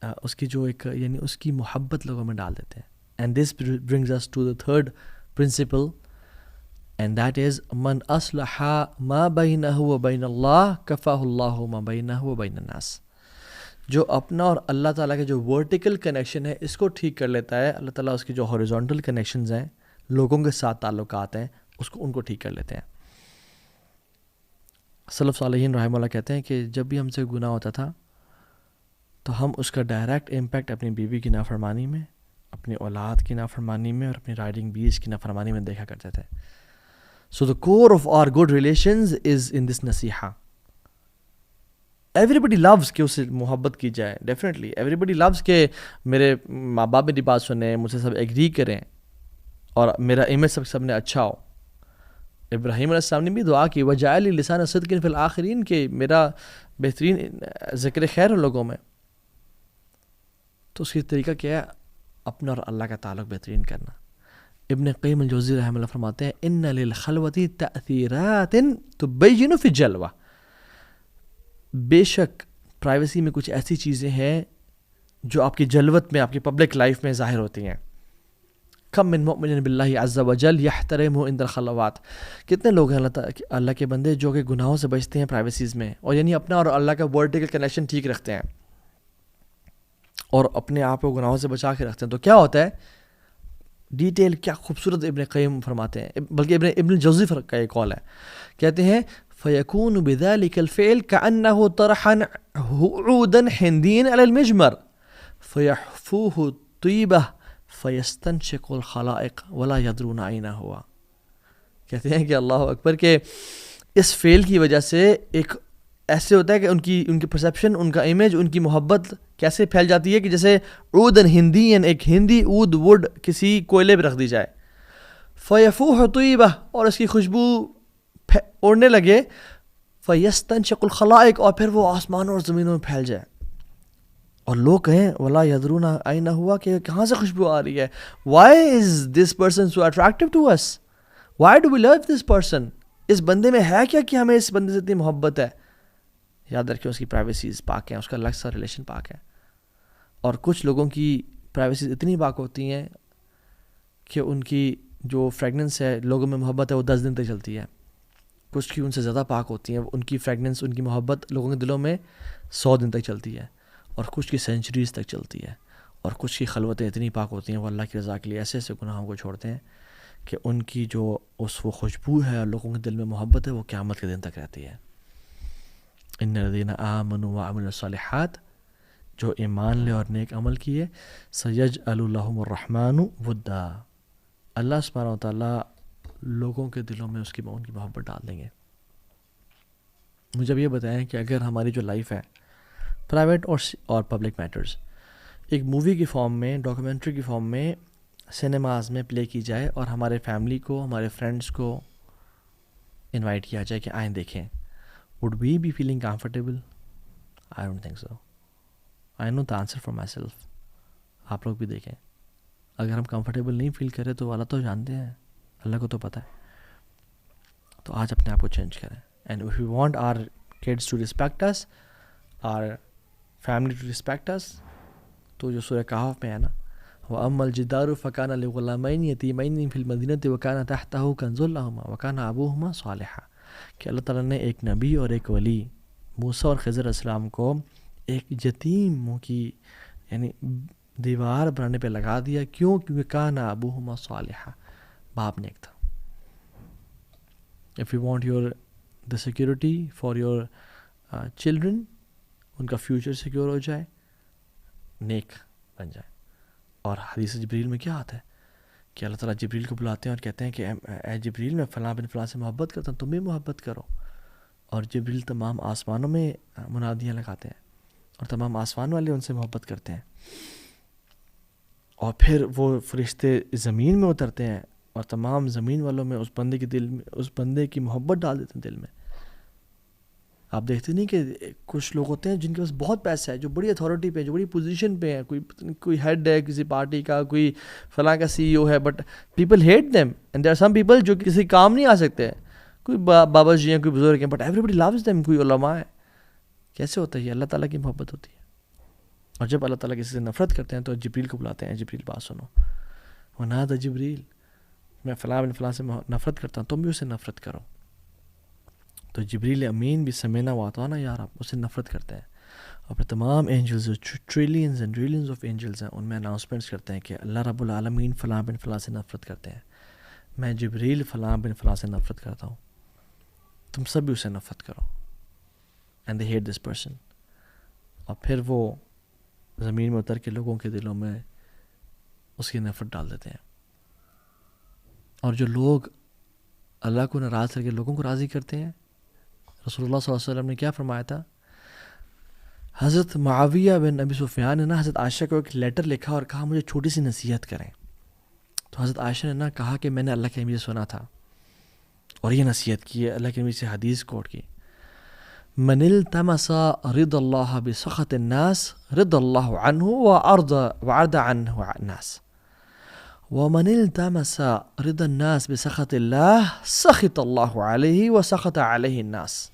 اس کی جو ایک یعنی اس کی محبت لوگوں میں ڈال دیتے ہیں. And this brings us to the third principle, and that is من اصلح ما بینہ و بین اللہ کفاہ اللہ ما بینہ و بین الناس. جو اپنا اور اللہ تعالیٰ کے جو ورٹیکل کنیکشن ہے اس کو ٹھیک کر لیتا ہے، اللہ تعالیٰ اس کی جو ہاریزونٹل کنیکشنز ہیں لوگوں کے ساتھ تعلقات ہیں ان کو ٹھیک کر لیتے ہیں. سلف صالحین رحمہ اللہ کہتے ہیں کہ جب بھی ہم سے گناہ ہوتا تھا تو ہم اس کا ڈائریکٹ امپیکٹ اپنی بیوی کی نافرمانی میں، اپنی اولاد کی نافرمانی میں، اور اپنی رائڈنگ بیس کی نافرمانی میں دیکھا کرتے تھے. So the core of our good relations is in this نصیحہ. ایوری بڈی لوز کہ اس سے محبت کی جائے، ڈیفینیٹلی ایوری بڈی لوز کہ میرے ماں باپ میری بات سنیں، مجھ سے سب ایگری کریں، اور میرا امیج سب نے اچھا ہو. ابراہیم علیہ السلام نے بھی دعا کی وجعل لسان صدق فی الآخرین، کہ میرا بہترین ذکر خیر ہو لوگوں میں. تو اس کی طریقہ کیا ہے؟ اپنا اور اللہ کا تعلق بہترین کرنا. ابن قیم الجوزی رحمہ اللہ فرماتے ہیں ان للخلوۃ تأثیرات تبین فی الجلوہ، بے شک پرائیویسی میں کچھ ایسی چیزیں ہیں جو آپ کی جلوت میں، آپ کی پبلک لائف میں ظاہر ہوتی ہیں. کم من مؤمن باللہ عز وجل یحترمہ عند الخلوات، کتنے لوگ ہیں اللہ کے بندے جو کہ گناہوں سے بچتے ہیں پرائیویسیز میں، اور یعنی اپنا اور اللہ کا ورٹیکل کنیکشن ٹھیک رکھتے ہیں اور اپنے آپ کو گناہوں سے بچا کے رکھتے ہیں. تو کیا ہوتا ہے ڈیٹیل، کیا خوبصورت ابن قیم فرماتے ہیں، بلکہ ابن الجوزی کا ایک قول ہے، کہتے ہیں فَيَكُونُ بِذَلِكَ الْفِعْلِ كَأَنَّهُ طَرَحًا عُودًا حِنْدِيًا عَلَى الْمِجْمَرِ فَيَحْفُوهُ طِيبَةً فَيَسْتَنْشِقُ الْخَلَائِقَ وَلَا يَدْرُونَ أَيْنَ هُوَ. کہتے ہیں کہ اللہ اکبر، کہ اس فعل کی وجہ سے ایک ایسے ہوتا ہے کہ ان کی پرسیپشن، ان کا امیج، ان کی محبت کیسے پھیل جاتی ہے کہ جیسے عودن ہندین، ایک ہندی عود ووڈ کسی کوئلے پہ رکھ دی جائے، فیفوح طیبہ، اور اس کی خوشبو اڑنے لگے، فیستنشق الخلائق، اور پھر وہ آسمانوں اور زمینوں میں پھیل جائے، اور لوگ کہیں ولا یدرون اینا ہوا، کہ کہاں سے خوشبو آ رہی ہے. Why is this person so attractive to us, why do we love this person, اس بندے میں ہے کیا کہ ہمیں اس بندے سے اتنی محبت ہے. یاد رکھیں اس کی پرائیویسیز پاک ہیں، اس کا الگ سا ریلیشن پاک ہے. اور کچھ لوگوں کی پرائیویسیز اتنی پاک ہوتی ہیں کہ ان کی جو فریگننس ہے، لوگوں میں محبت ہے، وہ 10 دن تک چلتی ہے. کچھ کی ان سے زیادہ پاک ہوتی ہیں، ان کی فریگننس، ان کی محبت لوگوں کے دلوں میں 100 دن تک چلتی ہے، اور کچھ کی سینچریز تک چلتی ہے. اور کچھ کی خلوتیں اتنی پاک ہوتی ہیں، وہ اللہ کی رضا کے لیے ایسے ایسے گناہوں کو چھوڑتے ہیں کہ ان کی جو وہ خوشبو ہے اور لوگوں کے دل میں محبت ہے، وہ قیامت کے دن تک رہتی ہے. ان الذین آمنوا وعملوا الصالحات، جو ایمان لے اور نیک عمل کیے، سیجعل لهم الرحمن ودا، اللہ سبحانہ وتعالیٰ لوگوں کے دلوں میں ان کی محبت ڈال دیں گے. مجھے اب یہ بتائیں کہ اگر ہماری جو لائف ہے، پرائیویٹ اور پبلک میٹرز، ایک مووی کی فارم میں، ڈاکیومنٹری کی فارم میں سینماز میں پلے کی جائے، اور ہمارے فیملی کو، ہمارے فرینڈس کو انوائٹ کیا جائے کہ آئیں دیکھیں، would we be feeling comfortable? I don't think so. I know the answer for myself. آپ لوگ بھی دیکھیں، اگر ہم کمفرٹیبل نہیں فیل کریں تو اللہ تو جانتے ہیں، اللہ کو تو پتہ ہے. تو آج اپنے آپ کو چینج کریں. And if we want our kids to respect us, our family to respect us، تو جو سورہ کہف میں ہے نا، وَأَمَّا الْجِدَارُ فَكَانَ لِغُلَامَيْنِ يَتِيمَيْنِ فِي الْمَدِينَةِ وَكَانَ تَحْتَهُ كَنْزٌ لَهُمَا وَكَانَ أَبُوهُمَا صَالِحًا کہ اللہ تعالیٰ نے ایک نبی اور ایک ولی موسیٰ اور خضر علیہ السلام کو ایک یتیموں کی یعنی دیوار بنانے پہ لگا دیا. کیوں؟ کیونکہ کان ابوہما صالحا، باپ نیک تھا. If you want the security for your children، ان کا فیوچر سیکیور ہو جائے، نیک بن جائے. اور حدیث جبریل میں کیا آتا ہے کہ اللہ تعالیٰ جبریل کو بلاتے ہیں اور کہتے ہیں کہ اے جبریل میں فلاں بن فلاں سے محبت کرتا ہوں، تم بھی محبت کرو. اور جبریل تمام آسمانوں میں منادیاں لگاتے ہیں اور تمام آسمان والے ان سے محبت کرتے ہیں. اور پھر وہ فرشتے زمین میں اترتے ہیں اور تمام زمین والوں میں اس بندے کے دل میں اس بندے کی محبت ڈال دیتے ہیں دل میں. آپ دیکھتے نہیں کہ کچھ لوگ ہوتے ہیں جن کے پاس بہت پیسہ ہے، جو بڑی اتھارٹی پہ، جو بڑی پوزیشن پہ ہیں، کوئی ہیڈ ہے کسی پارٹی کا، کوئی فلاں کا سی ای او ہے، but people hate them. And there are some people جو کسی کام نہیں آ سکتے، کوئی بابا جی ہیں، کوئی بزرگ ہیں، but everybody loves them. کوئی علماء ہے. کیسے ہوتا ہے یہ؟ اللہ تعالیٰ کی محبت ہوتی ہے. اور جب اللہ تعالیٰ کسی سے نفرت کرتے ہیں تو جبریل کو بلاتے ہیں، جبریل بات سنو. ونادى جبریل، میں فلاں بن فلاں سے نفرت کرتا ہوں، تم بھی اسے نفرت کرو. تو جبریل امین بھی سمینا واتانا یا رب، اسے نفرت کرتے ہیں. اور پھر تمام angels, trillions and trillions of angels ہیں، ان میں اناؤنسمنٹس کرتے ہیں کہ اللہ رب العالمین فلاں بن فلاں سے نفرت کرتے ہیں. میں جبریل فلاں بن فلاں سے نفرت کرتا ہوں، تم سب بھی اسے نفرت کرو. And they hate this person. اور پھر وہ زمین میں اتر کے لوگوں کے دلوں میں اس کی نفرت ڈال دیتے ہیں. اور جو لوگ اللہ کو ناراض کر کے لوگوں کو راضی کرتے ہیں، رسول اللہ صلی اللہ علیہ وسلم نے کیا فرمایا تھا؟ حضرت معاویہ بن ابی سفیان نے نا حضرت عائشہ کو ایک لیٹر لکھا اور کہا مجھے چھوٹی سی نصیحت کریں. تو حضرت عائشہ نے نا کہا کہ میں نے اللہ کے نبی سے سنا تھا اور یہ نصیحت کی ہے، اللہ کے نبی سے حدیث کوٹ کی، من التمس رضا اللہ بسخط الناس رضا اللہ عنہ وعرض عنہ الناس، ومن التمس رضا الناس بسخط اللہ سخط اللہ علیہ وسخط علیہ الناس.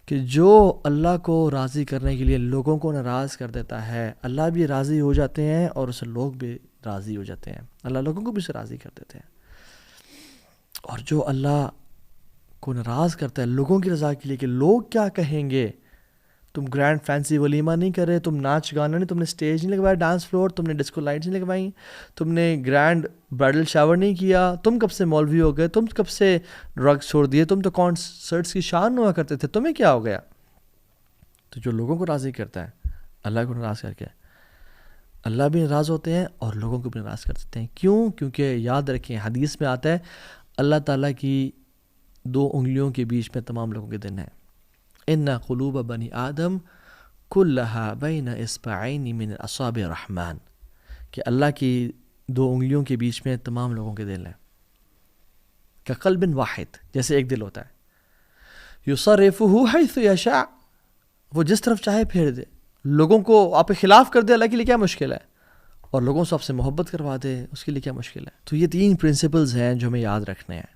کہ جو اللہ کو راضی کرنے کے لیے لوگوں کو ناراض کر دیتا ہے، اللہ بھی راضی ہو جاتے ہیں اور اسے لوگ بھی راضی ہو جاتے ہیں. اللہ لوگوں کو بھی اسے راضی کر دیتے ہیں. اور جو اللہ کو ناراض کرتا ہے لوگوں کی رضا کے لیے کہ لوگ کیا کہیں گے، تم گرینڈ فینسی ولیمہ نہیں کر رہے، تم ناچ گانا نہیں، تم نے اسٹیج نہیں لگوایا ڈانس فلور، تم نے ڈسکو لائٹس نہیں لگوائیں، تم نے گرینڈ برائڈل شاور نہیں کیا، تم کب سے مولوی ہو گئے، تم کب سے ڈرگس چھوڑ دیے، تم تو کانسرٹس کی شان ہوا کرتے تھے، تمہیں کیا ہو گیا؟ تو جو لوگوں کو راضی کرتا ہے اللہ کو ناراض کر کے، اللہ بھی ناراض ہوتے ہیں اور لوگوں کو بھی ناراض کر دیتے ہیں. کیوں؟ کیونکہ یاد رکھیں حدیث میں آتا ہے اللہ تعالیٰ کی 2 انگلیوں کے بیچ میں تمام لوگوں کے دن ہیں. ان قلوب بنی آدم کلھا بین اصبعین من اصابع الرحمن، کہ اللہ کی 2 انگلیوں کے بیچ میں تمام لوگوں کے دل ہیں. کقلب واحد، جیسے ایک دل ہوتا ہے، یصرفہ حیث یشاء، وہ جس طرف چاہے پھیر دے. لوگوں کو آپ کے خلاف کر دے، اللہ کے لیے کیا مشکل ہے؟ اور لوگوں سے آپ سے محبت کروا دے، اس کے لیے کیا مشکل ہے؟ تو یہ 3 پرنسپلز ہیں جو ہمیں یاد رکھنے ہیں.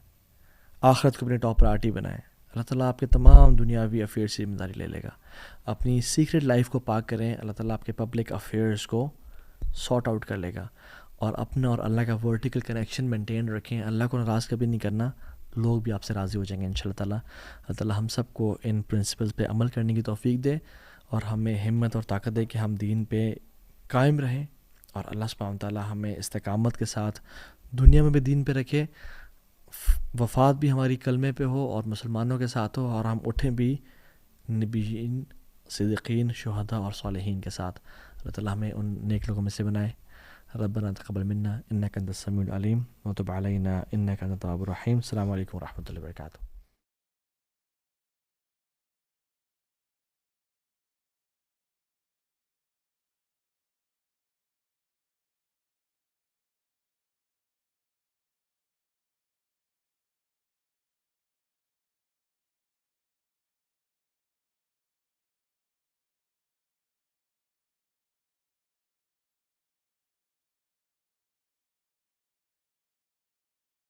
آخرت کو اپنی ٹاپ پرائرٹی بنائیں، اللہ تعالیٰ آپ کے تمام دنیاوی افیئرس کی ذمہ داری لے لے گا. اپنی سیکرٹ لائف کو پاک کریں، اللہ تعالیٰ آپ کے پبلک افیئرس کو سارٹ آؤٹ کر لے گا. اور اپنا اور اللہ کا ورٹیکل کنیکشن مینٹین رکھیں، اللہ کو ناراض کبھی نہیں کرنا، لوگ بھی آپ سے راضی ہو جائیں گے انشاءاللہ تعالیٰ. اللہ تعالیٰ ہم سب کو ان پرنسپلز پہ عمل کرنے کی توفیق دے اور ہمیں ہمت اور طاقت دے کہ ہم دین پہ قائم رہیں، اور اللہ سبحانہ وتعالیٰ ہمیں استقامت کے ساتھ دنیا میں بھی دین پہ رکھے، وفات بھی ہماری کلمے پہ ہو اور مسلمانوں کے ساتھ ہو، اور ہم اٹھیں بھی نبیین، صدیقین، شہداء اور صالحین کے ساتھ. اللہ تعالیٰ ہمیں ان نیک لوگوں میں سے بنائے. ربنا تقبل منا انک انت السمیع العلیم وتب علینا انک انت التواب الرحیم. السلام علیکم ورحمۃ اللہ وبرکاتہ.